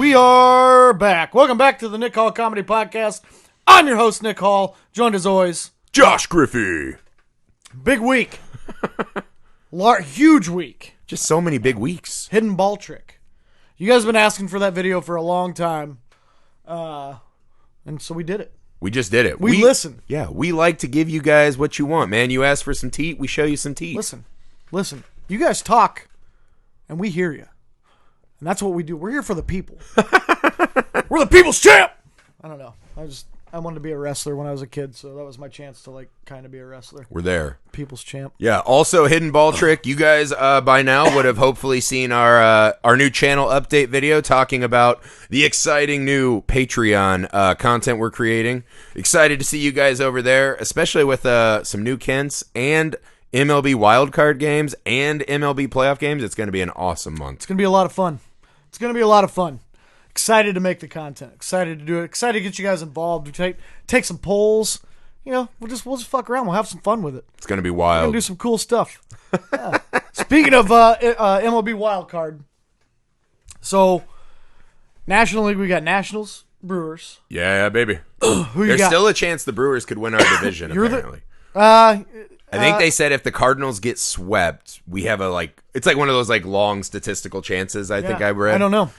We are back. Welcome back to the Nick Hall Comedy Podcast. I'm your host, Nick Hall, joined as always, Josh Griffey. Big week. Huge week. Just so many big weeks. Hidden ball trick. You guys have been asking for that video for a long time. And so we did it. We just did it. We listen. Yeah, we like to give you guys what you want, man. You ask for some teat, we show you some teat. Listen. You guys talk, and we hear you. And that's what we do. We're here for the people. We're the people's champ! I don't know. I wanted to be a wrestler when I was a kid, so that was my chance to, kind of be a wrestler. We're there. People's champ. Yeah, also hidden ball trick. You guys by now would have hopefully seen our new channel update video talking about the exciting new Patreon content we're creating. Excited to see you guys over there, especially with some new Kents and MLB wildcard games and MLB playoff games. It's going to be an awesome month. It's going to be a lot of fun. Excited to make the content. Excited to do it. Excited to get you guys involved. We take some polls. You know, we'll just fuck around. We'll have some fun with it. It's going to be We're wild. going to do some cool stuff. Yeah. Speaking of MLB wildcard, so National League, we got Nationals, Brewers. Yeah, baby. Who you There's got? still a chance the Brewers could win our division, apparently. I think they said if the Cardinals get swept, we have it's like one of those long statistical chances. I think I read. I don't know.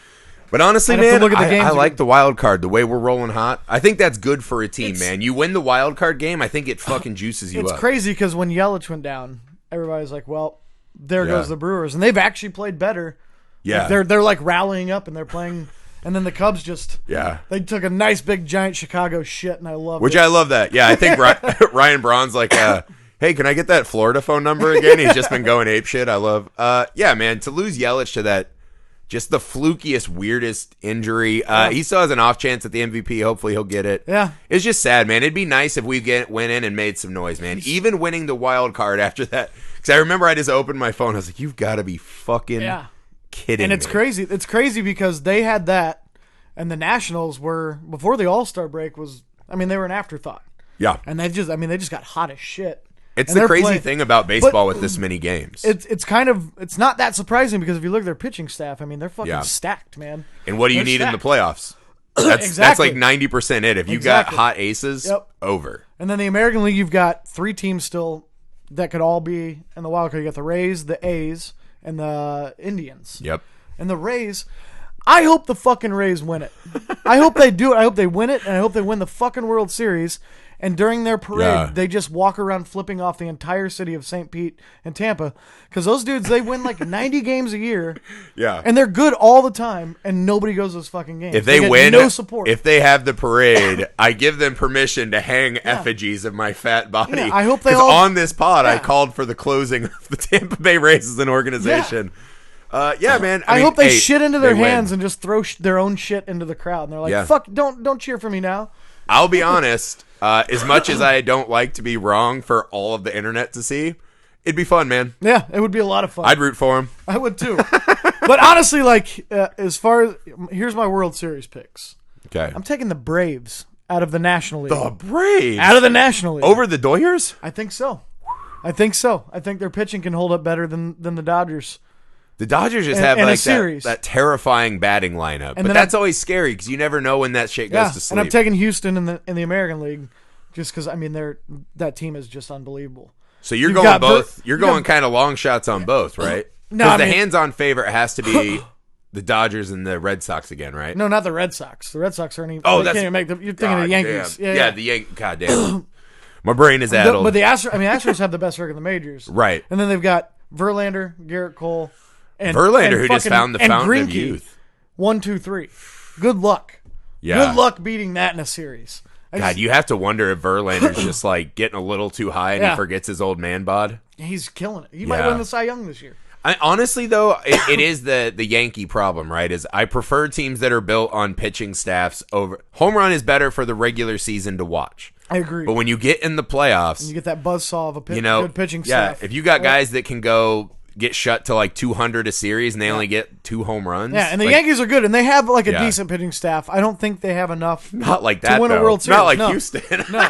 But honestly, I'd have man, to look at the games I like the wild card. The way we're rolling hot, I think that's good for a team, man. You win the wild card game, I think it fucking juices you up. It's crazy because when Yelich went down, everybody's like, "Well, there goes the Brewers," and they've actually played better. Yeah, they're rallying up and they're playing. And then the Cubs they took a nice big giant Chicago shit, and I love it. I love that. Yeah, I think Ryan Braun's like, hey, can I get that Florida phone number again? He's just been going ape shit. I love. Yeah, man, to lose Yelich to that. Just the flukiest, weirdest injury. He still has an off chance at the MVP. Hopefully he'll get it. Yeah. It's just sad, man. It'd be nice if we went in and made some noise, man. Even winning the wild card after that. Because I remember I just opened my phone. I was like, you've got to be fucking kidding me. And it's crazy. It's crazy because they had that, and the Nationals were, before the All-Star break they were an afterthought. Yeah. And they just got hot as shit. It's the crazy thing about baseball with this many games. It's not that surprising because if you look at their pitching staff, they're fucking stacked, man. And what do you need in the playoffs? That's Exactly. like 90% it. If you got hot aces, over. And then the American League, you've got three teams still that could all be in the wild card. You got the Rays, the A's, and the Indians. Yep. And the Rays, I hope the fucking Rays win it. I hope they do it. I hope they win it, and I hope they win the fucking World Series. And during their parade, they just walk around flipping off the entire city of St. Pete and Tampa. Because those dudes, they win 90 games a year. Yeah. And they're good all the time, and nobody goes to those fucking games. If they get win, no support. If they have the parade, I give them permission to hang effigies of my fat body. Yeah, I hope they all... on this pod, I called for the closing of the Tampa Bay Rays as an organization. Man. I hope they shit into their hands and just throw their own shit into the crowd. And they're like, fuck, don't cheer for me now. I'll be honest. As much as I don't like to be wrong for all of the internet to see, it'd be fun, man. Yeah, it would be a lot of fun. I'd root for him. I would too. But honestly, as far as here's my World Series picks. Okay, I'm taking the Braves out of the National League. The Braves out of the National League over the Doyers? I think so. I think their pitching can hold up better than the Dodgers. The Dodgers just have that terrifying batting lineup, but that's always scary because you never know when that shit goes to sleep. And I'm taking Houston in the American League, just because that team is just unbelievable. So you're going both. You're going kind of long shots on both, right? No, the hands-on favorite has to be the Dodgers and the Red Sox again, right? No, not the Red Sox. The Red Sox aren't even. Oh, can't even make them. You're thinking of the Yankees. Damn. Yeah, the Yankees. God damn. My brain is addled. But the Astros have the best record in the majors, right? And then they've got Verlander, Garrett Cole. And Verlander, who just found the fountain of youth. 1, 2, 3. Good luck. Yeah. Good luck beating that in a series. God, you have to wonder if Verlander's just getting a little too high and he forgets his old man bod. He's killing it. He might win the Cy Young this year. Honestly, though, it is the Yankee problem, right? Is I prefer teams that are built on pitching staffs over. Home run is better for the regular season to watch. I agree. But when you get in the playoffs, and you get that buzzsaw of a good pitching staff. If you got guys that can get shut to 200 a series and they only get 2 home runs. Yeah, and the Yankees are good, and they have a decent pitching staff. I don't think they have enough not like that, to win a World Series. Not like Houston. No.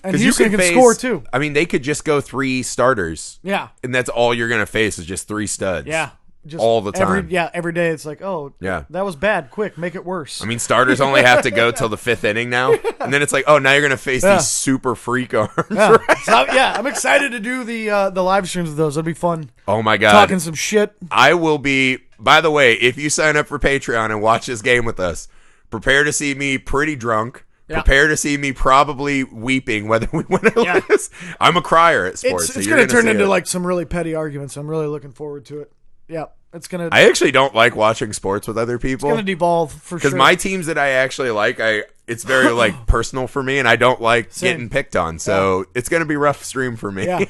And Houston can score, too. I mean, they could just go 3 starters. Yeah. And that's all you're going to face is just 3 studs. Yeah. just all the time. Every day it's like, oh, yeah, that was bad. Quick, make it worse. I mean, starters only have to go till the 5th inning now, and then it's like, oh, now you're gonna face these super freak arms. Yeah. Right? So, I'm excited to do the live streams of those. It'll be fun. Oh my god, talking some shit. I will be. By the way, if you sign up for Patreon and watch this game with us, prepare to see me pretty drunk. Yeah. Prepare to see me probably weeping whether we win or lose. I'm a crier at sports. It's going to turn into like some really petty arguments. I'm really looking forward to it. Yeah, it's going to. I actually don't like watching sports with other people. It's going to devolve for sure. Because my teams that I actually like, it's very like personal for me, and I don't like getting picked on. So it's going to be a rough stream for me. Yeah,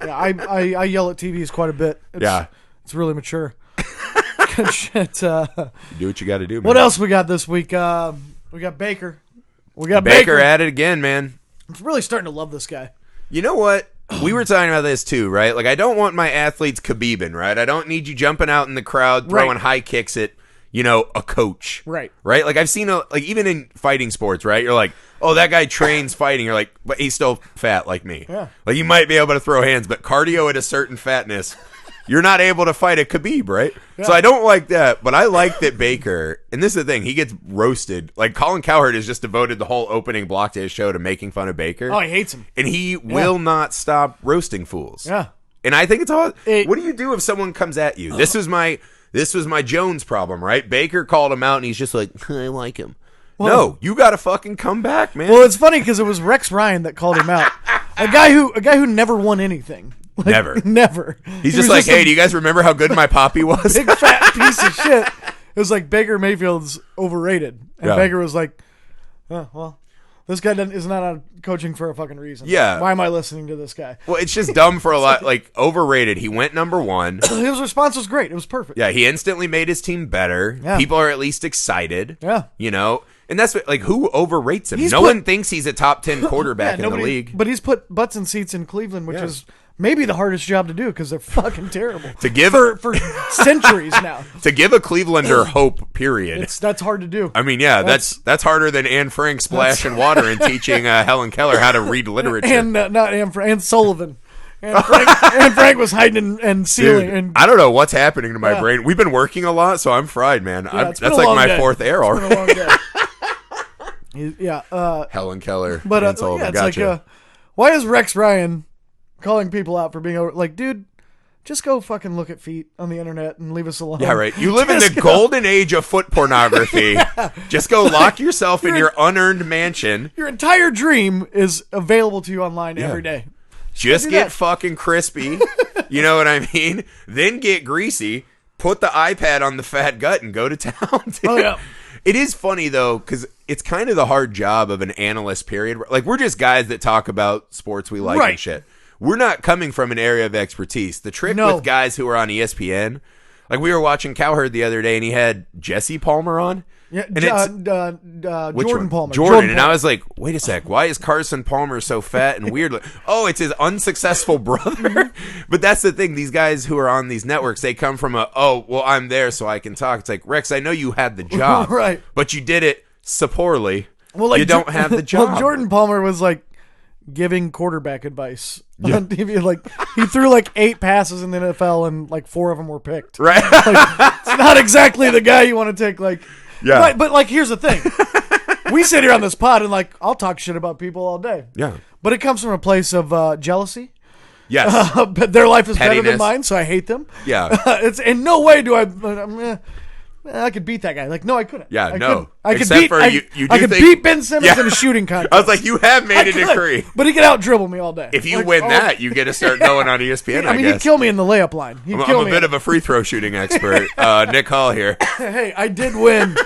I yell at TVs quite a bit. It's really mature. Shit. Do what you got to do, man. What else we got this week? We got Baker. We got Baker at it again, man. I'm really starting to love this guy. You know what? We were talking about this too, right? Like, I don't want my athletes Khabibing, right? I don't need you jumping out in the crowd throwing high kicks at, a coach. Right. Right? Like, I've seen, even in fighting sports, right? You're like, oh, that guy trains fighting. You're like, but he's still fat like me. Yeah. Like, you might be able to throw hands, but cardio at a certain fatness, you're not able to fight a Khabib, right? Yeah. So I don't like that, but I like that Baker, and this is the thing, he gets roasted. Like, Colin Cowherd has just devoted the whole opening block to his show to making fun of Baker. Oh, he hates him. And he will not stop roasting fools. Yeah. And I think it's all, what do you do if someone comes at you? This was my Jones problem, right? Baker called him out, and he's just like, I like him. Well, no, you got to fucking come back, man. Well, it's funny because it was Rex Ryan that called him out. A guy who never won anything. Like, never. He's just like, hey, do you guys remember how good my poppy was? Big fat piece of shit. It was like Baker Mayfield's overrated. And Baker was like, oh, well, this guy is not on coaching for a fucking reason. Yeah. Why am I listening to this guy? Well, it's just dumb for a lot. Like, overrated. He went number 1. His response was great. It was perfect. Yeah, he instantly made his team better. Yeah. People are at least excited. Yeah. And that's what, like, who overrates him? No one thinks he's a top 10 quarterback in the league. But he's put butts in seats in Cleveland, which is maybe the hardest job to do because they're fucking terrible. To give for centuries now. To give a Clevelander hope, period. That's hard to do. I mean, that's harder than Anne Frank splashing water and teaching Helen Keller how to read literature. And not Anne Frank, and Sullivan. Anne Frank was hiding and sealing. Dude, and I don't know what's happening to my brain. We've been working a lot, so I'm fried, man. That's like my 4th air already. Helen Keller. But it's like, why is Rex Ryan calling people out for being like, dude, just go fucking look at feet on the internet and leave us alone. Yeah, right. You live in the golden age of foot pornography. Just go lock yourself in your unearned mansion. Your entire dream is available to you online every day. Just get fucking crispy. You know what I mean? Then get greasy. Put the iPad on the fat gut and go to town. Dude. Oh, yeah. It is funny, though, because it's kind of the hard job of an analyst, period. Like, we're just guys that talk about sports we like and shit. We're not coming from an area of expertise. The trick with guys who are on ESPN, like we were watching Cowherd the other day, and he had Jesse Palmer on. Yeah, and Jordan Palmer. Jordan. And I was like, wait a sec, why is Carson Palmer so fat and weird? Oh, it's his unsuccessful brother. But that's the thing. These guys who are on these networks, they come from I'm there so I can talk. It's like, Rex, I know you had the job. Right. But you did it so poorly. Well, like, you don't have the job. Well, Jordan Palmer was like giving quarterback advice on TV. Like, he threw like 8 passes in the NFL and like 4 of them were picked. Right. Like, it's not exactly the guy you want to take. Like, but like, here's the thing. We sit here on this pod and like, I'll talk shit about people all day. Yeah. But it comes from a place of jealousy. Yes. But their life is Pettiness. better than mine, so I hate them. Yeah. It's in no way do I could beat that guy. Like, no, I couldn't. Yeah, I could beat Ben Simmons in a shooting contest. I was like, you have made a decree. But he could out dribble me all day. If you win that, you get to start going on ESPN, I guess. He'd kill me in the layup line. I'm a bit of a free throw shooting expert. Nick Hall here. Hey, I did win.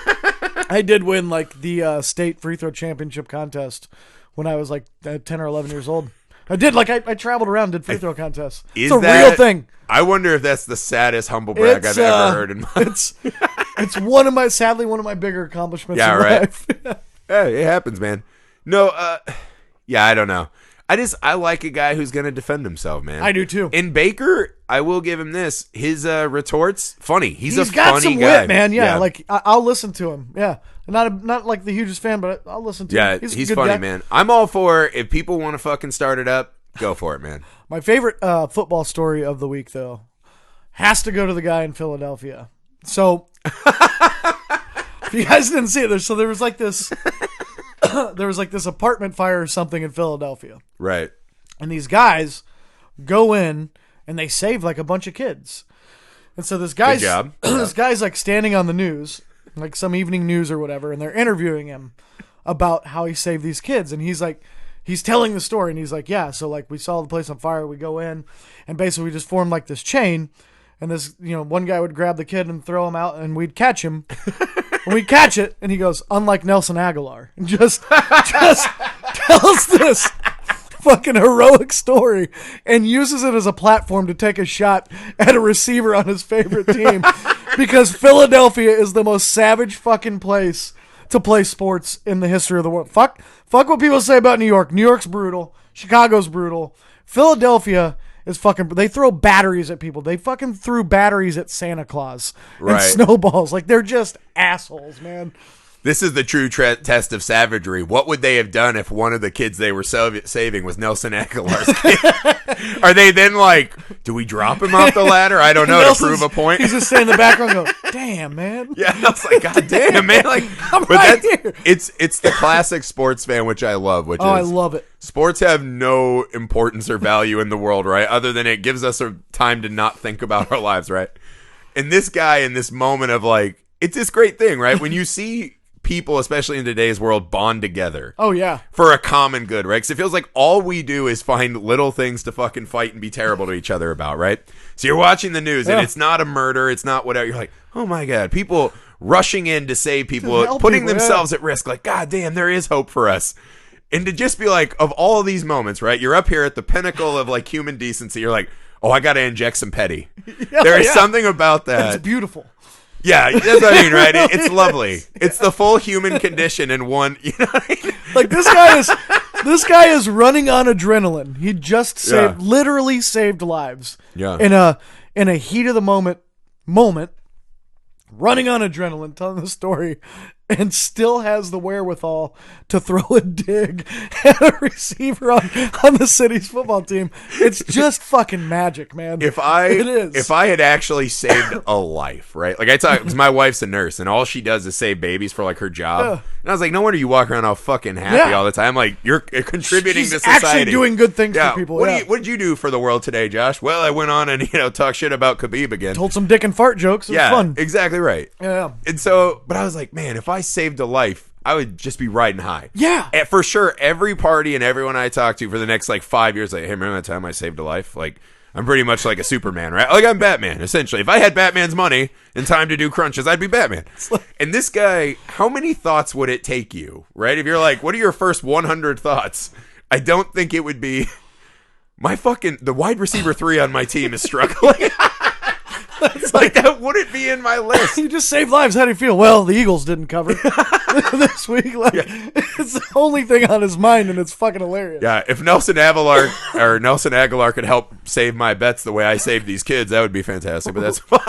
I did win like the state free throw championship contest when I was like 10 or 11 years old. I did, like, I traveled around, did free throw contests. It's a real thing. I wonder if that's the saddest humble brag I've ever heard in my life. It's one of my bigger accomplishments in life. Hey, it happens, man. No, I don't know. I like a guy who's going to defend himself, man. I do, too. In Baker, I will give him this. His retorts, funny. He's a funny got some guy. Wit, man. Yeah, like, I'll listen to him. Yeah. Not like the hugest fan, but I'll listen to him. He's funny, guy. Man. I'm all for if people want to fucking start it up, go for it, man. My favorite football story of the week, though, has to go to the guy in Philadelphia. So, if you guys didn't see it, there was like this, apartment fire or something in Philadelphia. Right. And these guys go in and they save like a bunch of kids. And so this guy's like standing on the news, like some evening news or whatever, and they're interviewing him about how he saved these kids. And he's telling the story, and he's like, yeah, so like we saw the place on fire, we go in, and basically we just formed like this chain, and this, one guy would grab the kid and throw him out, and we'd catch him. And we'd catch it, and he goes, unlike Nelson Aguilar, and just tells this fucking heroic story and uses it as a platform to take a shot at a receiver on his favorite team because Philadelphia is the most savage fucking place to play sports in the history of the world. Fuck what people say about New York. New York's brutal. Chicago's brutal. Philadelphia is fucking... They throw batteries at people. They fucking threw batteries at Santa Claus and snowballs. Like, they're just assholes, man. This is the true test of savagery. What would they have done if one of the kids they were saving was Nelson Aguilar's kid? Are they then like, do we drop him off the ladder? I don't know, to prove a point. He's just standing in the background going, damn, man. Yeah, I was like, God damn, man. Like, here. It's the classic sports fan, which I love. I love it. Sports have no importance or value in the world, right? Other than it gives us a time to not think about our lives, right? And this guy in this moment of like, it's this great thing, right? When you see people, especially in today's world, bond together. Oh, yeah. For a common good, right? Because it feels like all we do is find little things to fucking fight and be terrible to each other about, right? So you're watching the news, and it's not a murder, it's not whatever. You're like, oh my God, people rushing in to save people, putting themselves at risk. Like, God damn, there is hope for us. And to just be like, of all of these moments, right? You're up here at the pinnacle of like human decency. You're like, oh, I got to inject some petty. There is something about that. It's beautiful. Yeah, that's what I mean, right? It's lovely. It's the full human condition in one. You know what I mean? Like this guy is running on adrenaline. He just literally saved lives. Yeah. In a heat of the moment, running on adrenaline, telling the story, and still has the wherewithal to throw a dig at a receiver on the city's football team. It's just fucking magic, man. If I had actually saved a life, right? Like I talk, because my wife's a nurse, and all she does is save babies for like her job. And I was like, no wonder you walk around all fucking happy all the time. Like you're contributing to society. Actually doing good things for people. What did you do for the world today, Josh? Well, I went on and talk shit about Khabib again. Told some dick and fart jokes. It was fun. Exactly right. Yeah. And so, but I was like, man, if I saved a life, I would just be riding high. Yeah. And for sure, every party and everyone I talk to for the next like 5 years, like, hey, remember that time I saved a life? Like, I'm pretty much like a Superman, right? Like, I'm Batman, essentially. If I had Batman's money and time to do crunches, I'd be Batman. And this guy, how many thoughts would it take you, right? If you're like, what are your first 100 thoughts? I don't think it would be, the wide receiver 3 on my team is struggling. It's like that wouldn't be in my list. You just saved lives. How do you feel? Well, the Eagles didn't cover this week. Like, it's the only thing on his mind, and it's fucking hilarious. Yeah, if Nelson Aguilar could help save my bets the way I saved these kids, that would be fantastic. But that's fine.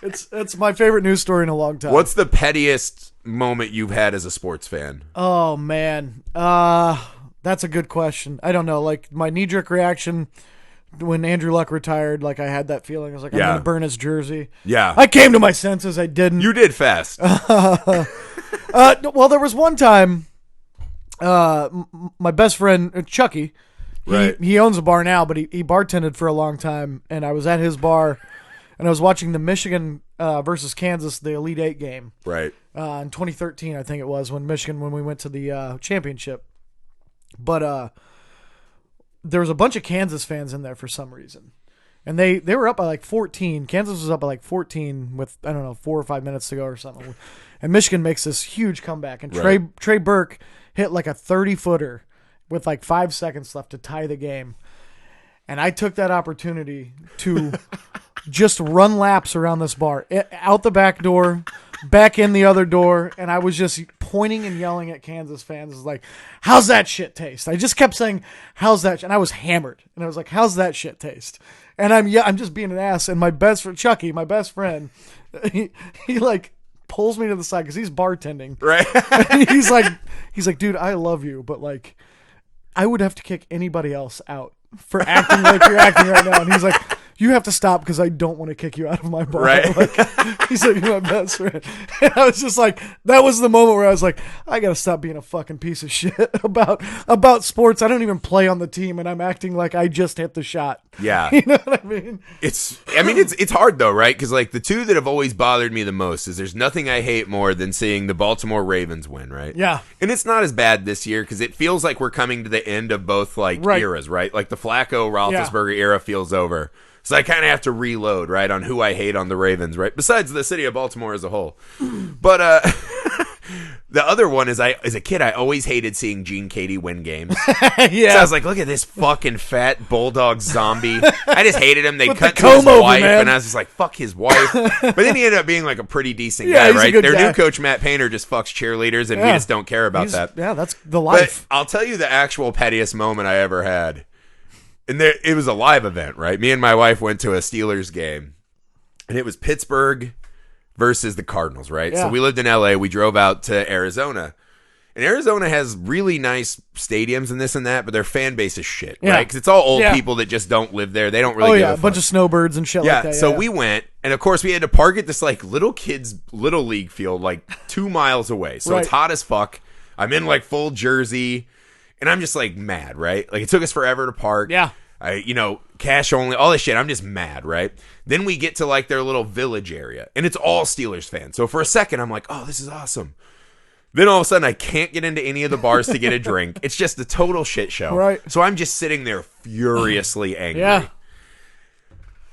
It's my favorite news story in a long time. What's the pettiest moment you've had as a sports fan? Oh man, that's a good question. I don't know. Like my knee-jerk reaction when Andrew Luck retired, like I had that feeling. I was like, I'm gonna burn his jersey. Yeah, I came to my senses. I didn't. You did fast. Well, there was one time, my best friend Chucky, he owns a bar now, but he bartended for a long time, and I was at his bar, and I was watching the Michigan versus Kansas, the Elite Eight game, right? In 2013, I think it was when we went to the championship, but there was a bunch of Kansas fans in there for some reason. And they were up by like 14. Kansas was up by like 14 with, I don't know, 4 or 5 minutes to go or something. And Michigan makes this huge comeback. And Trey Burke hit like a 30-footer with like 5 seconds left to tie the game. And I took that opportunity to just run laps around this bar. Out the back door, back in the other door, and I was just pointing and yelling at Kansas fans. Like, how's that shit taste? I just kept saying, how's that? And I was hammered. And I was like, how's that shit taste? And I'm just being an ass. And my best friend, Chucky, my best friend, he like pulls me to the side because he's bartending. Right. And he's like, dude, I love you, but like, I would have to kick anybody else out for acting like you're acting right now. And he's like, you have to stop because I don't want to kick you out of my bar. Right. Like, he's like, you're my best friend. And I was just like, that was the moment where I was like, I got to stop being a fucking piece of shit about sports. I don't even play on the team, and I'm acting like I just hit the shot. Yeah. You know what I mean? It's hard though, right? Because like the two that have always bothered me the most is there's nothing I hate more than seeing the Baltimore Ravens win, right? Yeah. And it's not as bad this year because it feels like we're coming to the end of both like eras, right? Like the Flacco Roethlisberger era feels over. So I kind of have to reload, right, on who I hate on the Ravens, right? Besides the city of Baltimore as a whole. But the other one is as a kid, I always hated seeing Gene Katie win games. Yeah. So I was like, look at this fucking fat bulldog zombie. I just hated him. They With cut the to his comb over, wife, man. and I was just like, fuck his wife. But then he ended up being like a pretty decent Yeah, guy, he's a right? good Their guy. new coach, Matt Painter, just fucks cheerleaders, and we just don't care about that. Yeah, that's the But life. I'll tell you the actual pettiest moment I ever had. And it was a live event, right? Me and my wife went to a Steelers game, and it was Pittsburgh versus the Cardinals, right? Yeah. So we lived in LA. We drove out to Arizona. And Arizona has really nice stadiums and this and that, but their fan base is shit, right? Because it's all old people that just don't live there. They don't really give a a bunch of snowbirds and shit like that. so we went, and of course we had to park at this like little kids' little league field like 2 miles away. So it's hot as fuck. I'm in like full jersey, and I'm just like mad, right? Like it took us forever to park. Yeah. Cash only, all this shit. I'm just mad, right? Then we get to like their little village area, and it's all Steelers fans. So for a second, I'm like, oh, this is awesome. Then all of a sudden, I can't get into any of the bars to get a drink. It's just a total shit show. Right. So I'm just sitting there furiously angry. Yeah.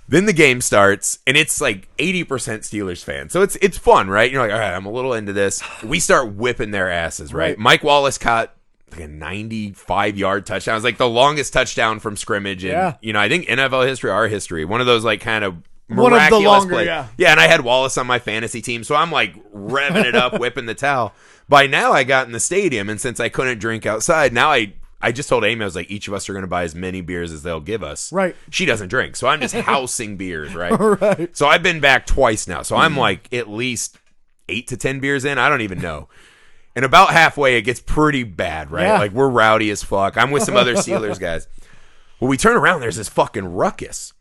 Then the game starts, and it's like 80% Steelers fans. So it's fun, right? You're like, all right, I'm a little into this. We start whipping their asses, right? Mike Wallace caught like a 95-yard touchdown. It was like the longest touchdown from scrimmage in, I think NFL history, our history. One of those like kind of miraculous one of the longer, plays. Yeah, and I had Wallace on my fantasy team, so I'm like revving it up, whipping the towel. By now, I got in the stadium, and since I couldn't drink outside, now I just told Amy, I was like, each of us are going to buy as many beers as they'll give us. Right. She doesn't drink, so I'm just housing beers, right? Right. So I've been back twice now, so I'm like at least 8 to 10 beers in. I don't even know. And about halfway, it gets pretty bad, right? Yeah. Like, we're rowdy as fuck. I'm with some other Steelers guys. Well, we turn around, there's this fucking ruckus.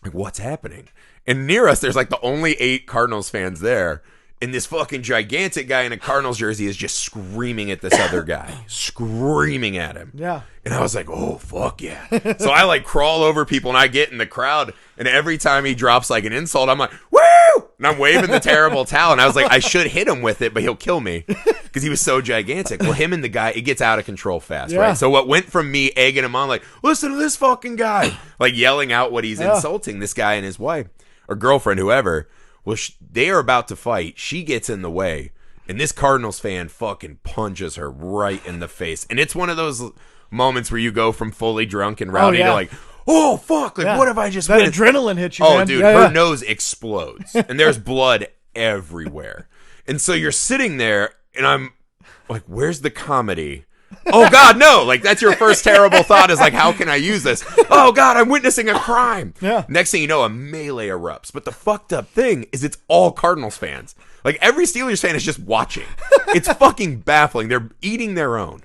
Like, what's happening? And near us, there's like the only 8 Cardinals fans there. And this fucking gigantic guy in a Cardinals jersey is just screaming at this other guy. Screaming at him. Yeah. And I was like, oh, fuck yeah. So I like crawl over people and I get in the crowd. And every time he drops like an insult, I'm like, woo! And I'm waving the terrible towel. And I was like, I should hit him with it, but he'll kill me. Because he was so gigantic. Well, him and the guy, it gets out of control fast, right? So what went from me egging him on, like, listen to this fucking guy. Like yelling out what he's insulting, this guy and his wife or girlfriend, whoever. Well, they are about to fight. She gets in the way. And this Cardinals fan fucking punches her right in the face. And it's one of those moments where you go from fully drunk and rowdy to like, oh, fuck. Like, what have I just That been? adrenaline hits you, Oh, man. dude. Yeah, her nose explodes. And there's blood everywhere. And so you're sitting there, and I'm like, where's the comedy? Oh, God, no. Like, that's your first terrible thought is like, how can I use this? Oh, God, I'm witnessing a crime. Yeah. Next thing you know, a melee erupts. But the fucked up thing is it's all Cardinals fans. Like, every Steelers fan is just watching. It's fucking baffling. They're eating their own.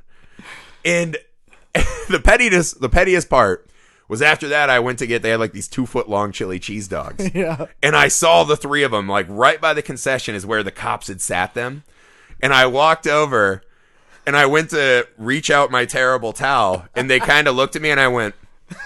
And the pettiest part was after that, I went to they had like these 2-foot-long chili cheese dogs. Yeah. And I saw the 3 of them, like, right by the concession is where the cops had sat them. And I walked over. And I went to reach out my terrible towel, and they kind of looked at me, and I went,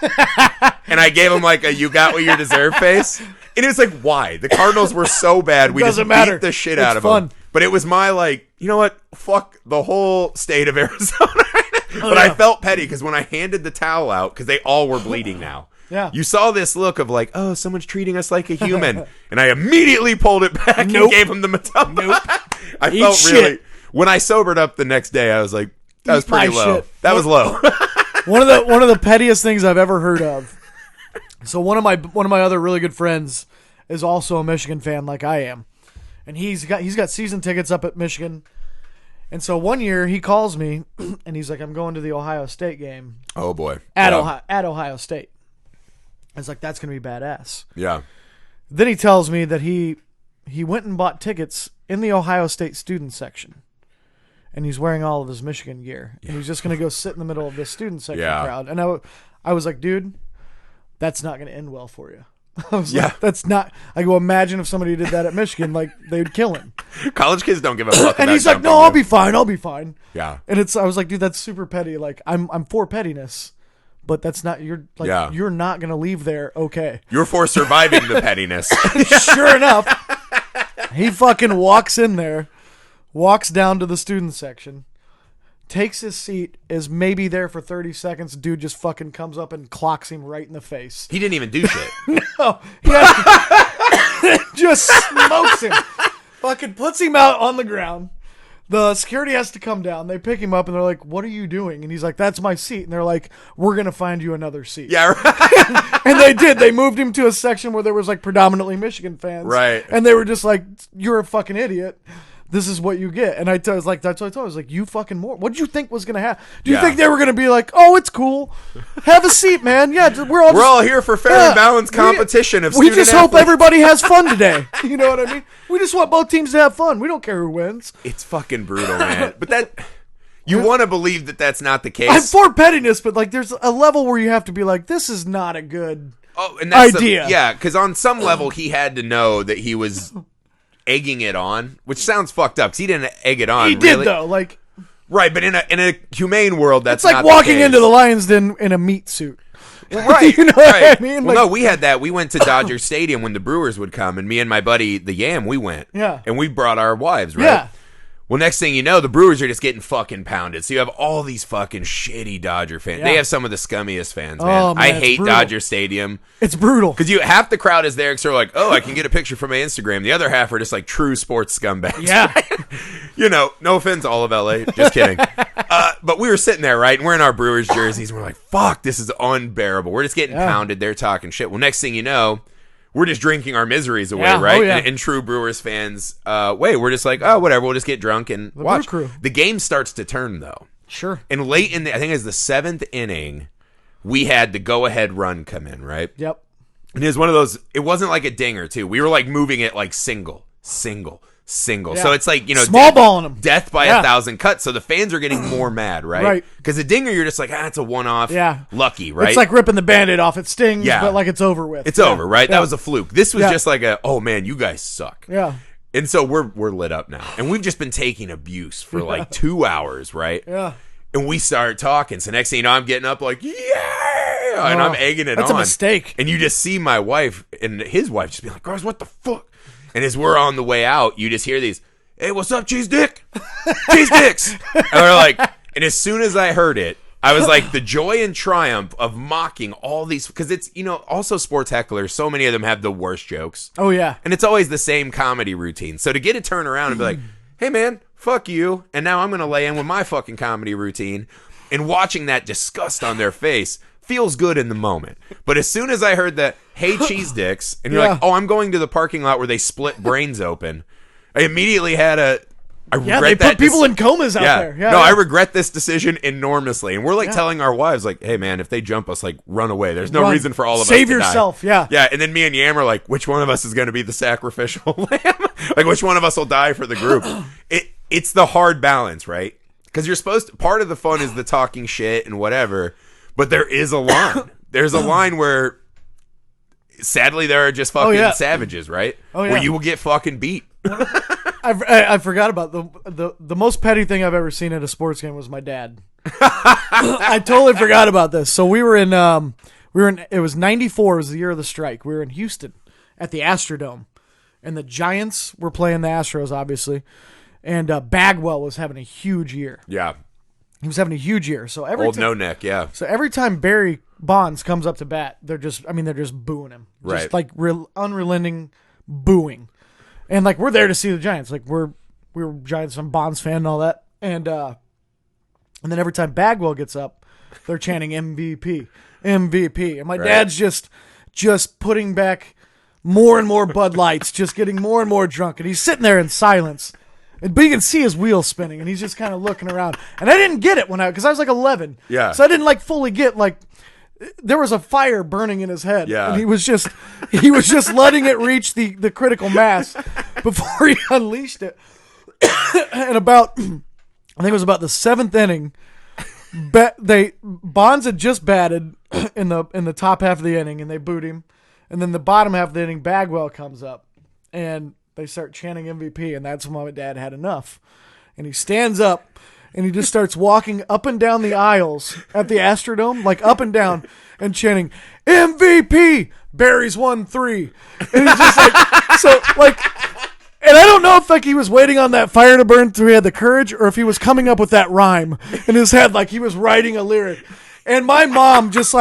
and I gave them like a "you got what you deserve" face. And it's like, why? The Cardinals were so bad, we just beat the shit out of them. But it was my like, you know what? Fuck the whole state of Arizona. But I felt petty because when I handed the towel out, because they all were bleeding now. Yeah. You saw this look of like, oh, someone's treating us like a human, and I immediately pulled it back and gave him the towel. I felt really. When I sobered up the next day, I was like, that was pretty low. Shit. That was low. One of the pettiest things I've ever heard of. So one of my other really good friends is also a Michigan fan like I am. And he's got season tickets up at Michigan. And so one year he calls me and he's like, I'm going to the Ohio State game. Oh boy. At Ohio State. I was like, that's gonna be badass. Yeah. Then he tells me that he went and bought tickets in the Ohio State student section. And he's wearing all of his Michigan gear. And he's just going to go sit in the middle of this student section crowd. And I was like, dude, that's not going to end well for you. I was like, that's not. I go, imagine if somebody did that at Michigan, like they'd kill him. College kids don't give a fuck. And he's like, no, I'll be fine. I'll be fine. Yeah. And I was like, dude, that's super petty. Like, I'm for pettiness, but that's not. You're not going to leave there. Okay. You're for surviving the pettiness. Sure enough, he fucking walks in there, walks down to the student section, takes his seat, is maybe there for 30 seconds. Dude just fucking comes up and clocks him right in the face. He didn't even do shit. No. Just smokes him. Fucking puts him out on the ground. The security has to come down. They pick him up and they're like, what are you doing? And he's like, that's my seat. And they're like, we're going to find you another seat. Yeah, right. And they did. They moved him to a section where there was like predominantly Michigan fans. Right. And they were just like, you're a fucking idiot. This is what you get. And was like, that's what I told him. I was like, you fucking more. What did you think was going to happen? Do you think they were going to be like, oh, it's cool. Have a seat, man. Yeah, we're all here for fair and balanced competition of we student just athletes. hope everybody has fun today. You know what I mean? We just want both teams to have fun. We don't care who wins. It's fucking brutal, man. But you want to believe that that's not the case. I'm for pettiness, but like there's a level where you have to be like, this is not a good idea. Because on some level he had to know that he was egging it on, which sounds fucked up because he didn't egg it on. He did though, like right, but in a humane world, that's it's like not walking the case. into the Lions Den in a meat suit. Right, you know right. what I mean? Well, no, we had that. We went to Dodger Stadium when the Brewers would come, and me and my buddy the Yam, we went. Yeah, and we brought our wives. Right. Yeah. Well, next thing you know, the Brewers are just getting fucking pounded. So you have all these fucking shitty Dodger fans. Yeah. They have some of the scummiest fans, man. Oh, man, I hate Dodger Stadium. It's brutal. Because half the crowd is there because they're like, oh, I can get a picture from my Instagram. The other half are just like true sports scumbags. Yeah. You know, no offense to all of LA. Just kidding. But we were sitting there, right? And we're in our Brewers jerseys. And we're like, fuck, this is unbearable. We're just getting pounded. They're talking shit. Well, next thing you know, we're just drinking our miseries away, right? Oh, yeah. And true Brewers fans, we're just like, oh, whatever. We'll just get drunk and watch. Crew. The game starts to turn, though. Sure. And late in I think it was the 7th inning, we had the go-ahead run come in, right? Yep. And it was one of those, it wasn't like a dinger, too. We were like moving it like single. Yeah. So it's like, small balling them. Death by 1,000 cuts. So the fans are getting more mad, right? Right. Because a dinger, you're just like, it's a one-off. Yeah. Lucky, right? It's like ripping the Band-Aid off. It stings, but like it's over with. It's over, right? That was a fluke. This was just like oh man, you guys suck. Yeah. And so we're lit up now. And we've just been taking abuse for like 2 hours, right? Yeah. And we start talking. So next thing you know, I'm getting up like, yeah! And I'm egging it on. That's a mistake. And you just see my wife and his wife just be like, guys, what the fuck? And as we're on the way out, you just hear these, hey, what's up, cheese dick? Cheese dicks. And we're like, and as soon as I heard it, I was like, the joy and triumph of mocking all these, because it's, also sports hecklers, so many of them have the worst jokes. Oh, yeah. And it's always the same comedy routine. So to get it turned around and be like, hey, man, fuck you. And now I'm going to lay in with my fucking comedy routine. And watching that disgust on their face feels good in the moment. But as soon as I heard that, hey, cheese dicks, and you're like, oh, I'm going to the parking lot where they split brains open, I immediately had they put people in comas out there. Yeah, I regret this decision enormously. And we're like telling our wives, like, hey, man, if they jump us, like, run away. There's no reason for all of us to Save yourself, die. Yeah. And then me and Yam are like, which one of us is going to be the sacrificial lamb? Like, which one of us will die for the group? It's the hard balance, right? Because you're supposed to, part of the fun is the talking shit and whatever, but there is a line. There's a line where, sadly, there are just fucking savages, right? Oh, yeah. Where you will get fucking beat. I forgot about the most petty thing I've ever seen at a sports game was my dad. I totally forgot about this. So we were in it was 94, it was the year of the strike. We were in Houston at the Astrodome, and the Giants were playing the Astros, obviously, and Bagwell was having a huge year. Yeah. He was having a huge year. So no neck, yeah. So every time Barry Bonds comes up to bat, they're just booing him. Right. Just like unrelenting booing. And like we're there to see the Giants. Like we were Giants, I'm Bonds fan and all that. And then every time Bagwell gets up, they're chanting MVP. MVP. And my dad's just putting back more and more Bud Lights, just getting more and more drunk. And he's sitting there in silence. But you can see his wheels spinning, and he's just kind of looking around. And I didn't get it because I was like 11. Yeah. So I didn't like fully get like there was a fire burning in his head. Yeah. And he was just letting it reach the critical mass before he unleashed it. And I think it was about the 7th inning, Bonds had just batted in the top half of the inning, and they boot him. And then the bottom half of the inning, Bagwell comes up, and they start chanting MVP, and that's when my dad had enough. And he stands up, and he just starts walking up and down the aisles at the Astrodome, like up and down, and chanting, MVP! Barry's 1-3. And he's just like, so, like, and I don't know if, like, he was waiting on that fire to burn till he had the courage, or if he was coming up with that rhyme in his head, like he was writing a lyric. And my mom just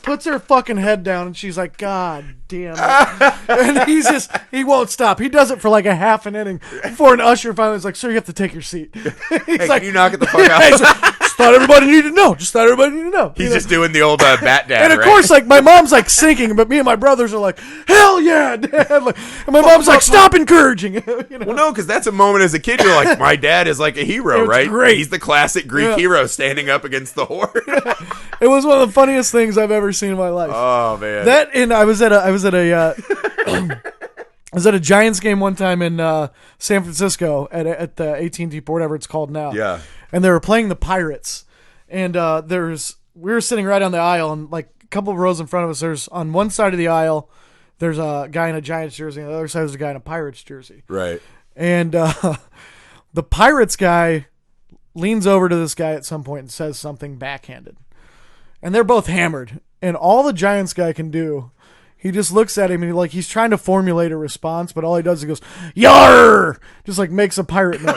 puts her fucking head down, and she's like, God damn it. And he won't stop. He does it for like a half an inning before an usher finally is like, sir, you have to take your seat. He's Hey, like, can you knock it the fuck out? He's like, just thought everybody needed to know. He's just doing the old bat dad, and of course, like, my mom's like sinking, but me and my brothers are like, hell yeah, Dad. Like, and my mom's like, stop encouraging. You know? Well, no, because that's a moment as a kid you're like, my dad is like a hero, right? Great. He's the classic Greek hero standing up against the horde. It was one of the funniest things I've ever seen in my life. Oh man, that, and I was at a Giants game one time in San Francisco at the AT&T or whatever it's called now. Yeah, and they were playing the Pirates, and we were sitting right on the aisle, and like a couple of rows in front of us, there's on one side of the aisle, there's a guy in a Giants jersey, and the other side is a guy in a Pirates jersey. Right. And the Pirates guy leans over to this guy at some point and says something backhanded. And they're both hammered. And all the Giants guy can do, he just looks at him and he's trying to formulate a response, but all he does is he goes, "Yarr!" Just like makes a pirate noise.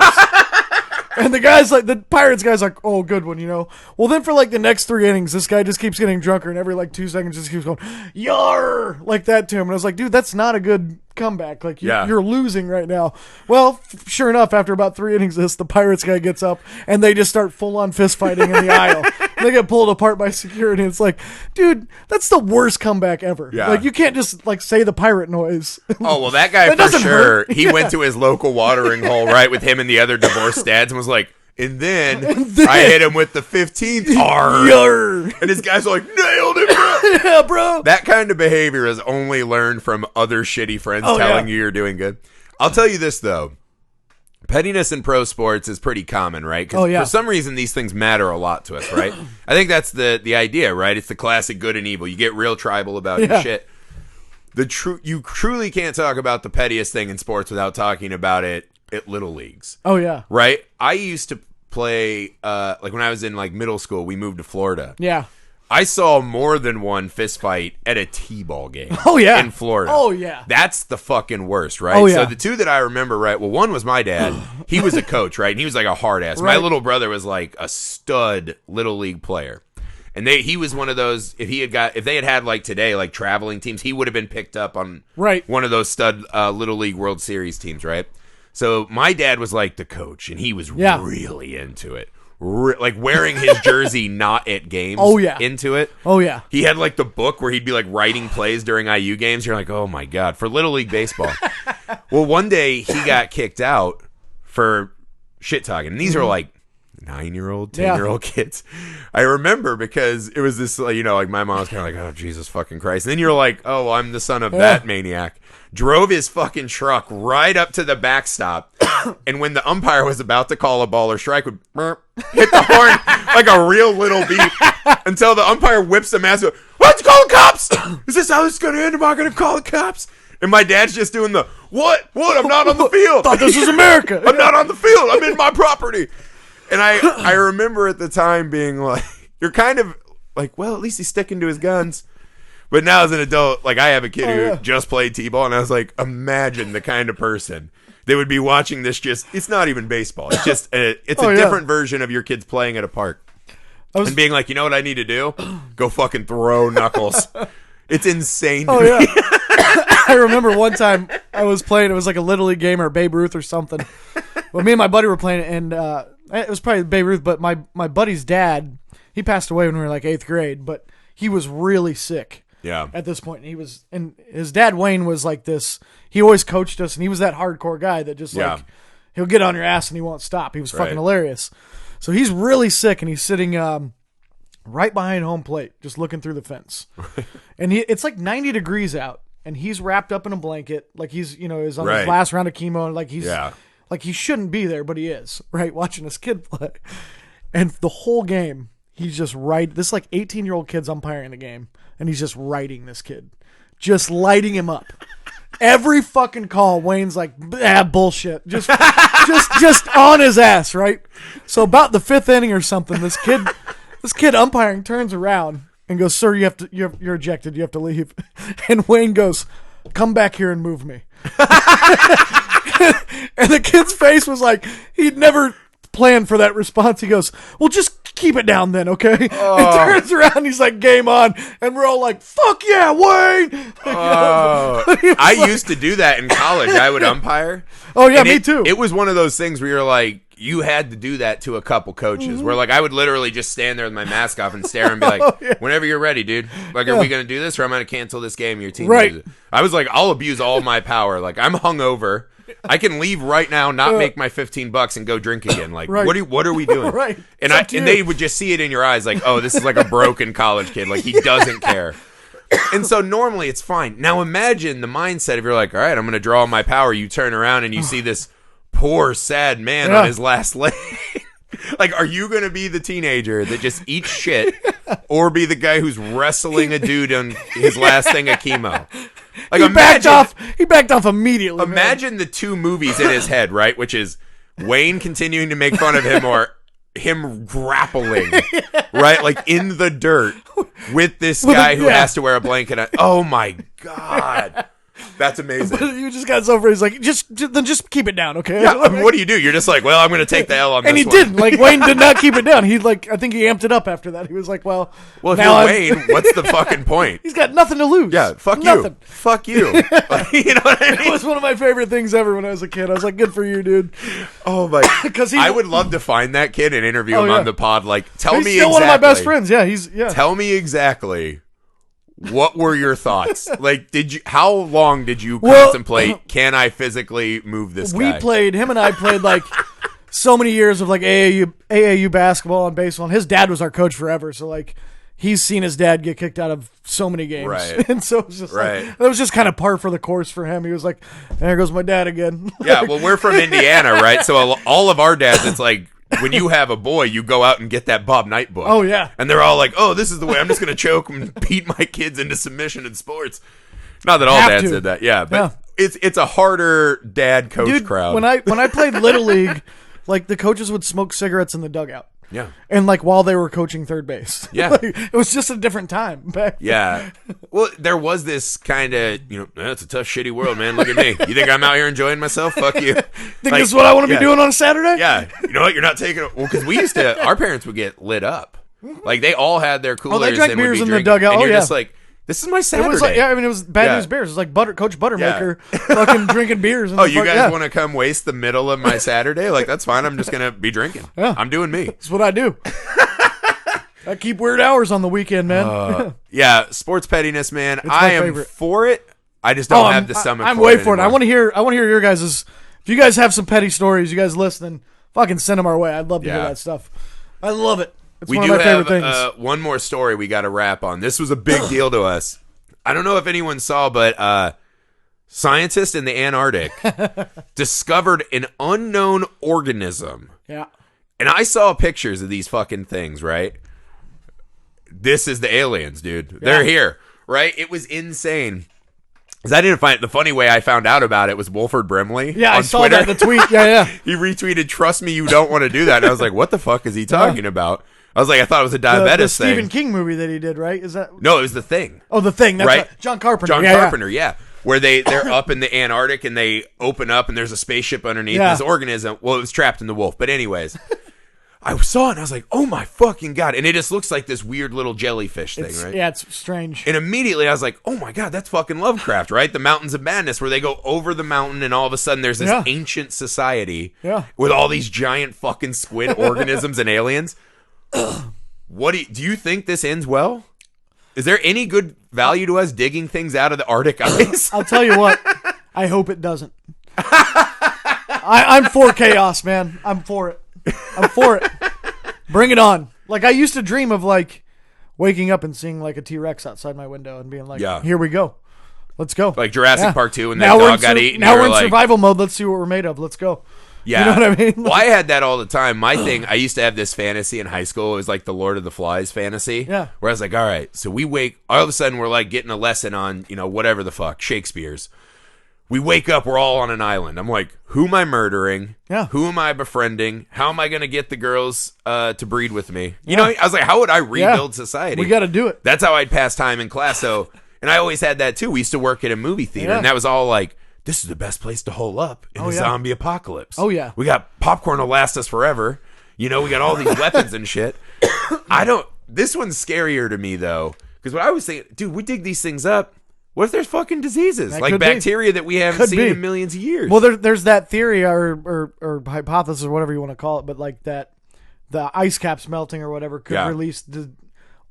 And the Pirates guy's like, oh, good one, you know. Well, then for like the next 3 innings, this guy just keeps getting drunker, and every like 2 seconds just keeps going, "Yarr!" like that to him. And I was like, dude, that's not a good comeback. Like, you're losing right now. Well, sure enough, after about 3 innings, the Pirates guy gets up, and they just start full-on fist fighting in the aisle. They get pulled apart by security. It's like, dude, that's the worst comeback ever. Yeah. Like, you can't just like say the pirate noise. Oh, well, that guy for sure. He went to his local watering hole, right, with him and the other divorced dads, and was like, and then I hit him with the 15th R. And his guys are like, nailed it, bro. Yeah, bro. That kind of behavior is only learned from other shitty friends telling you you're doing good. I'll tell you this, though. Pettiness in pro sports is pretty common, right? Because for some reason, these things matter a lot to us, right? I think that's the idea, right? It's the classic good and evil. You get real tribal about your shit. You truly can't talk about the pettiest thing in sports without talking about it at little leagues. Oh, yeah. Right? I used to play, like when I was in like middle school, we moved to Florida. Yeah. I saw more than one fist fight at a T-ball game. Oh, yeah. In Florida. Oh, yeah. That's the fucking worst, right? Oh, yeah. So the two that I remember, right, well, one was my dad. He was a coach, right? And he was like a hard ass. Right. My little brother was like a stud little league player. And he was one of those, if they had like today, like traveling teams, he would have been picked up on one of those stud little league World Series teams, right? So my dad was like the coach, and he was really into it. Like wearing his jersey not at games into it. Oh, yeah. He had like the book where he'd be like writing plays during IU games. You're like, oh my God, for Little League Baseball. Well, one day he got kicked out for shit talking. And these are like 9-year-old, 10-year-old kids. I remember because it was this, you know, like my mom was kind of like, oh, Jesus fucking Christ. And then you're like, oh, well, I'm the son of that maniac. Drove his fucking truck right up to the backstop. And when the umpire was about to call a ball or strike, would hit the horn like a real little beep until the umpire whips the mask. What's call the cops? Is this how this is going to end? Am I going to call the cops? And my dad's just doing the, what? I'm not on the field. Thought this was America. I'm not on the field. I'm in my property. And I remember at the time being like, you're kind of like, well, at least he's sticking to his guns. But now as an adult, like I have a kid who just played T-ball, and I was like, imagine the kind of person that would be watching this. It's not even baseball. It's just a different version of your kids playing at a park. And being like, you know what I need to do? Go fucking throw knuckles. It's insane. Oh, yeah. I remember one time I was playing, it was like a Little League game or Babe Ruth or something. Well, me and my buddy were playing it, and it was probably Babe Ruth, but my buddy's dad, he passed away when we were like 8th grade, but he was really sick. Yeah. At this point, and his dad Wayne was like this. He always coached us, and he was that hardcore guy that just like he'll get on your ass and he won't stop. He was fucking hilarious. So he's really sick, and he's sitting right behind home plate, just looking through the fence. And it's like 90 degrees out, and he's wrapped up in a blanket, like he's is on his last round of chemo, like he's like he shouldn't be there, but he is watching his kid play. And the whole game, he's just this 18-year-old kid's umpiring the game, and he's just writing this kid, just lighting him up. Every fucking call, Wayne's like, bullshit, just on his ass, right? So about the 5th inning or something, this kid umpiring turns around and goes, "Sir, you're ejected. You have to leave." And Wayne goes, "Come back here and move me." And the kid's face was like he'd never planned for that response. He goes, "Well, just keep it down then, okay?" Oh. And turns around, he's like, "Game on," and we're all like, "Fuck yeah, Wayne!" I used to do that in college. I would umpire. Oh yeah, me too. It was one of those things where you're like, you had to do that to a couple coaches. Where like I would literally just stand there with my mask off and stare and be like, "Whenever you're ready, dude. Like, are we gonna do this, or I'm gonna cancel this game? Your team right?" loses. I was like, I'll abuse all my power. Like, I'm hungover. I can leave right now, not make my $15 and go drink again. Like, right. What are we doing? Right. And they would just see it in your eyes, like, oh, this is like a broken college kid. Like, he doesn't care. And so normally it's fine. Now imagine the mindset if you're like, all right, I'm going to draw on my power. You turn around and you see this poor, sad man on his last leg. Like, are you going to be the teenager that just eats shit, or be the guy who's wrestling a dude on his last thing of chemo? Like, he backed off immediately. Imagine the two movies in his head, right? Which is Wayne continuing to make fun of him, or him grappling, right? Like in the dirt with this guy who has to wear a blanket. Oh my God. That's amazing. But you just got so over. He's like, just keep it down, okay? Yeah, I mean, what do? You're just like, well, I'm going to take the L on this one. And he didn't. Like, Wayne did not keep it down. I think he amped it up after that. He was like, well, if you're Wayne, what's the fucking point? He's got nothing to lose. Yeah, fuck nothing. You. Fuck you. Like, you know what I mean? It was one of my favorite things ever when I was a kid. I was like, good for you, dude. Oh my! Because I would love to find that kid and interview him on the pod. Like, he's still one of my best friends. Yeah, Tell me exactly. What were your thoughts? Like, how long did you contemplate, can I physically move this guy? Him and I played like so many years of like AAU basketball and baseball. And his dad was our coach forever. So like, he's seen his dad get kicked out of so many games. Right. And so it was just it was just kind of par for the course for him. He was like, there goes my dad again. Yeah. Well, we're from Indiana, right? So all of our dads, it's like, when you have a boy, you go out and get that Bob Knight book. Oh, yeah. And they're all like, oh, this is the way. I'm just going to choke and beat my kids into submission in sports. Not that all dads did that. Yeah, but it's a harder dad-coach crowd. When I played Little League, like, the coaches would smoke cigarettes in the dugout. Yeah. And, like, while they were coaching third base. Yeah. Like, it was just a different time back then. Yeah. Well, there was this kind of, it's a tough, shitty world, man. Look at me. You think I'm out here enjoying myself? Fuck you. Think this is what I want to be doing on a Saturday? Yeah. You know what? You're not taking it. Well, because our parents would get lit up. Like, they all had their coolers. They drank beers in the dugout. And you're just like, this is my Saturday. It was like, it was Bad News Bears. It was like Coach Buttermaker fucking drinking beers. You guys want to come waste the middle of my Saturday? Like, that's fine. I'm just going to be drinking. Yeah. I'm doing me. That's what I do. I keep weird hours on the weekend, man. Yeah, sports pettiness, man. I am favorite. For it. I just don't have the stomach. I'm way for it. I want to hear your guys'. If you guys have some petty stories, you guys listening, fucking send them our way. I'd love to hear that stuff. I love it. It's one of my favorite things. One more story we got to wrap on. This was a big deal to us. I don't know if anyone saw, but scientists in the Antarctic discovered an unknown organism. Yeah. And I saw pictures of these fucking things, right? This is the aliens, dude. Yeah. They're here, right? It was insane. Because I didn't find it. The funny way I found out about it was Wolford Brimley. Yeah, on I saw Twitter. that in the tweet. Yeah. He retweeted, "Trust me, you don't want to do that." And I was like, what the fuck is he talking about? I was like, I thought it was a diabetes the thing. Stephen King movie that he did, right? Is that? No, it was The Thing. Oh, The Thing. That's right. John Carpenter. John Carpenter, yeah. Where they're up in the Antarctic and they open up and there's a spaceship underneath this organism. Well, it was trapped in the wolf. But anyways, I saw it and I was like, oh my fucking God. And it just looks like this weird little jellyfish thing, right? Yeah, it's strange. And immediately I was like, oh my God, that's fucking Lovecraft, right? The Mountains of Madness, where they go over the mountain and all of a sudden there's this ancient society with all these giant fucking squid organisms and aliens. What do you think this ends well? Is there any good value to us digging things out of the Arctic ice? I'll tell you what. I hope it doesn't. I'm for chaos, man. I'm for it. Bring it on. Like, I used to dream of, like, waking up and seeing, like, a T-Rex outside my window and being like, here we go. Let's go. Like Jurassic Park 2 when that dog got eaten. Now we're in survival mode. Let's see what we're made of. Let's go. Yeah. You know what I mean? Well, I had that all the time. My thing, I used to have this fantasy in high school. It was like the Lord of the Flies fantasy. Yeah. Where I was like, all right, so all of a sudden we're like getting a lesson on, whatever the fuck, Shakespeare's. We wake up, we're all on an island. I'm like, who am I murdering? Yeah. Who am I befriending? How am I going to get the girls to breed with me? I was like, how would I rebuild society? We got to do it. That's how I'd pass time in class. So, and I always had that too. We used to work at a movie theater, and that was all like, this is the best place to hole up in a zombie apocalypse. Oh, yeah. We got popcorn will last us forever. We got all these weapons and shit. This one's scarier to me, though, because what I was thinking, dude, we dig these things up. What if there's fucking diseases? That like bacteria that we haven't seen in millions of years? Well, there's that theory or hypothesis or whatever you want to call it, but like that the ice caps melting or whatever could release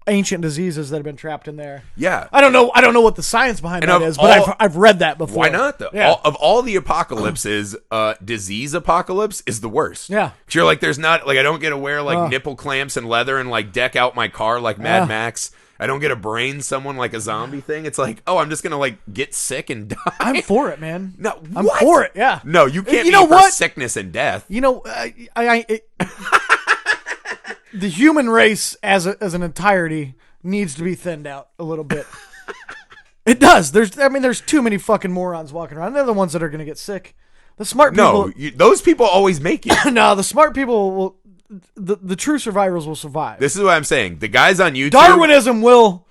ancient diseases that have been trapped in there. Yeah. I don't know what the science behind that is, but I've read that before. Why not, though? Yeah. Of all the apocalypses, disease apocalypse is the worst. Yeah. 'Cause you're like, there's not, like, I don't get to wear, like, nipple clamps and leather and, like, deck out my car like Mad Max. I don't get to brain someone like a zombie thing. It's like, I'm just going to, like, get sick and die. I'm for it, man. No, I'm for it, yeah. No, you can't be for sickness and death. The human race as an entirety needs to be thinned out a little bit. It does. There's too many fucking morons walking around. They're the ones that are going to get sick. The smart people. No, those people always make it. No, the smart people will. The true survivors will survive. This is what I'm saying. The guys on YouTube. Darwinism will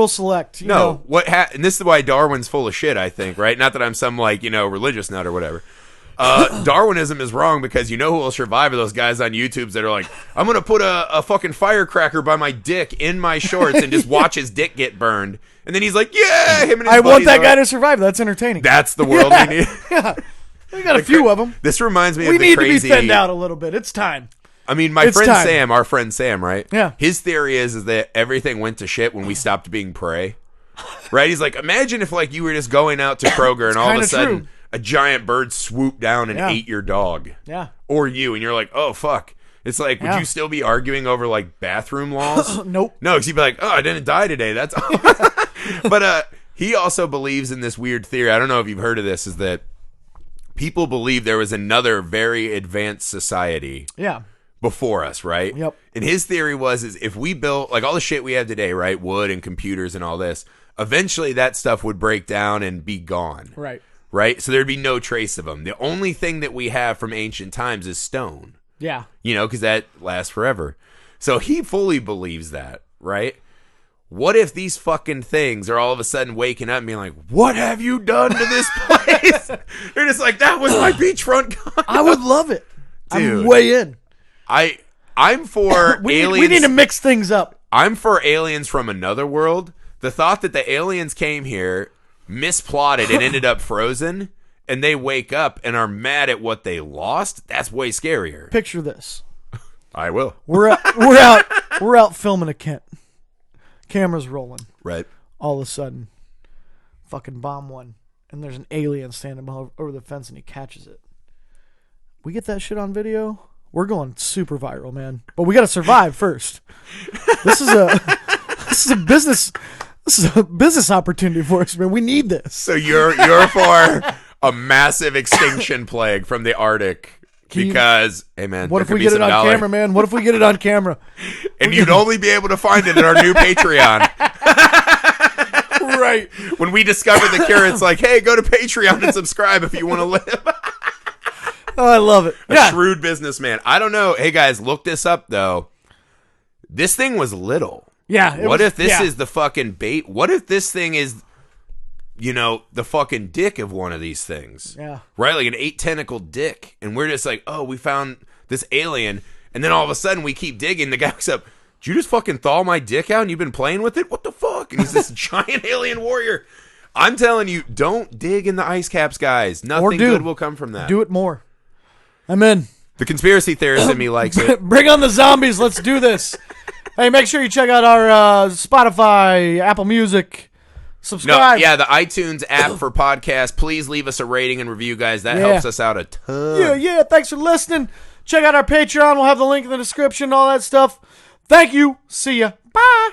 select. And this is why Darwin's full of shit, I think, right? Not that I'm some, like, religious nut or whatever. Darwinism is wrong because who will survive are those guys on YouTube that are like, I'm going to put a fucking firecracker by my dick in my shorts and just watch his dick get burned. And then he's like, yeah, him and his I want that guy to survive. That's entertaining. That's the world we need. Yeah. We got a few of them. This reminds me of the crazy... We need to be thinned out a little bit. It's time. I mean, our friend Sam, right? Yeah. His theory is that everything went to shit when we stopped being prey. Right? He's like, imagine if, like, you were just going out to Kroger and all of a sudden a giant bird swooped down and ate your dog. Yeah. Or you, and you're like, oh, fuck. It's like, would you still be arguing over, like, bathroom laws? Nope. No, because you'd be like, oh, I didn't die today. That's all. But he also believes in this weird theory. I don't know if you've heard of this, is that people believe there was another very advanced society. Yeah. Before us, right? Yep. And his theory is if we built, like, all the shit we have today, right? Wood and computers and all this, eventually that stuff would break down and be gone. Right. Right? So there'd be no trace of them. The only thing that we have from ancient times is stone. Yeah. Because that lasts forever. So he fully believes that, right? What if these fucking things are all of a sudden waking up and being like, what have you done to this place? They're just like, that was my beachfront condo. I would love it. Dude. I'm way in. I'm for aliens. We need to mix things up. I'm for aliens from another world. The thought that the aliens came here, misplotted, and ended up frozen, and they wake up and are mad at what they lost, that's way scarier. Picture this. I will. We're out filming a Kent. Camera's rolling. Right. All of a sudden, fucking bomb one, and there's an alien standing over the fence, and he catches it. We get that shit on video. We're going super viral, man. But we got to survive first. This is a business opportunity for us, man. We need this. So you're for a massive extinction plague from the Arctic because, hey man, what if we get it on camera, man? What if we get it on camera? And you'd only be able to find it in our new Patreon. Right. When we discover the cure, it's like, hey, go to Patreon and subscribe if you want to live. Oh, I love it. A shrewd businessman. I don't know. Hey, guys, look this up, though. This thing was little. Yeah. What if this is the fucking bait? What if this thing is, the fucking dick of one of these things? Yeah. Right? Like an 8-tentacled dick. And we're just like, oh, we found this alien. And then all of a sudden we keep digging. The guy goes up, did you just fucking thaw my dick out and you've been playing with it? What the fuck? And he's this giant alien warrior. I'm telling you, don't dig in the ice caps, guys. Nothing good will come from that. Do it more. I'm in. The conspiracy theorist in me likes it. Bring on the zombies. Let's do this. Hey, make sure you check out our Spotify, Apple Music. Subscribe. No, yeah, the iTunes app for podcasts. Please leave us a rating and review, guys. That helps us out a ton. Yeah. Thanks for listening. Check out our Patreon. We'll have the link in the description, all that stuff. Thank you. See ya. Bye.